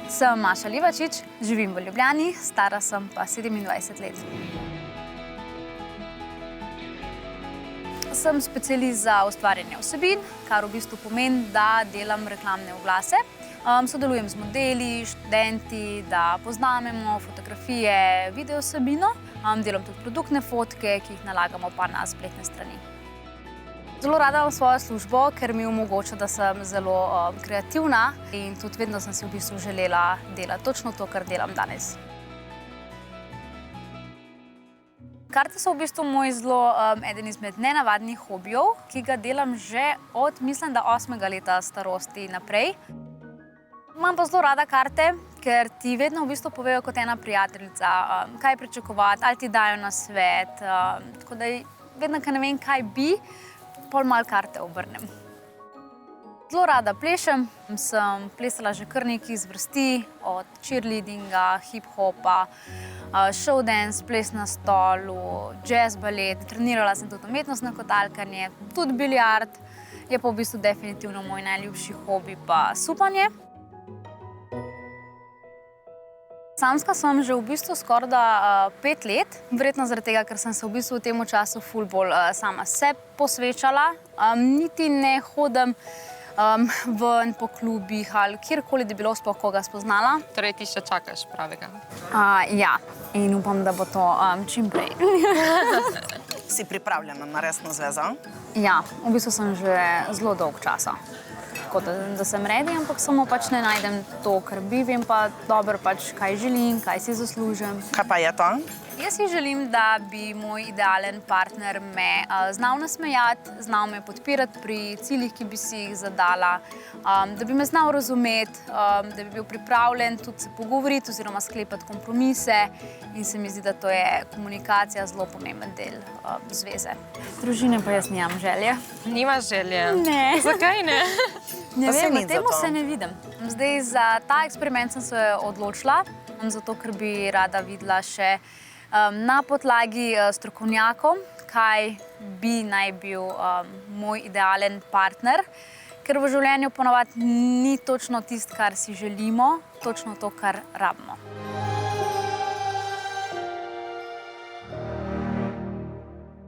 Sem Maša Livačič, živim v Ljubljani, stara sem pa 27 let. Sem specialist za ustvarjanje vsebin, kar v bistvu pomeni, da delam reklamne oglase. Sodelujem z modeli, študenti, da poznamemo fotografije, video vsebino. Delam tudi produktne fotke, ki jih nalagamo pa na spletne strani. Zelo rada imam svojo službo, ker mi omogoča, da sem zelo kreativna in tudi vedno sem si v bistvu želela delati točno to, kar delam danes. Karte so v bistvu moj eden izmed nenavadnih hobijev, ki ga delam že od, mislim, da 8. leta starosti naprej. Imam pa zelo rada karte, ker ti vedno v bistvu povejo kot ena prijateljica, kaj pričakovati, ali ti dajo nasvet, tako da vedno, ko ne vem, kaj bi, pol malo karte obrnem. Zelo rada plešem, sem plesala že kar nekaj zvrsti, od cheerleadinga, hip-hopa, showdance, ples na stolu, jazz balet, trenirala sem tudi umetnostno kotalkanje, tudi biljard, je pa v bistvu definitivno moj najljubši hobi pa supanje. Samska sem že v bistvu skorajda 5 let, verjetno zaradi tega, ker sem se v bistvu v tem času ful bolj sama sebi posvečala. Niti ne hodim ven po klubih ali kjerkoli, da bi bilo sploh koga spoznala. Torej ti še čakaš pravega? Ja, in upam, da bo to čim prej. Si pripravljena na resno zvezo? Ja, v bistvu sem že zelo dolg časa. Tako da sem ready, ampak samo pač ne najdem to, kar bi, vem pa dobro pač, kaj želim, kaj si zaslužim. Kaj pa je to? Jaz si želim, da bi moj idealen partner me znal nasmejati, znal me podpirati pri ciljih, ki bi si jih zadala, da bi me znal razumeti, da bi bil pripravljen tudi se pogovoriti oziroma sklepati kompromise in se mi zdi, da to je komunikacija zelo pomemben del zveze. Družine pa jaz nimam želje. Nimaš želje? Ne. Zakaj ne? Ne Pa se vem, nič na temu za to. se ne vidim. Zdaj za ta eksperiment sem se odločila, zato ker bi rada videla še na podlagi strokovnjakov, kaj bi naj bil moj idealen partner, ker v življenju ponavadi ni točno tisto, kar si želimo, točno to, kar rabimo.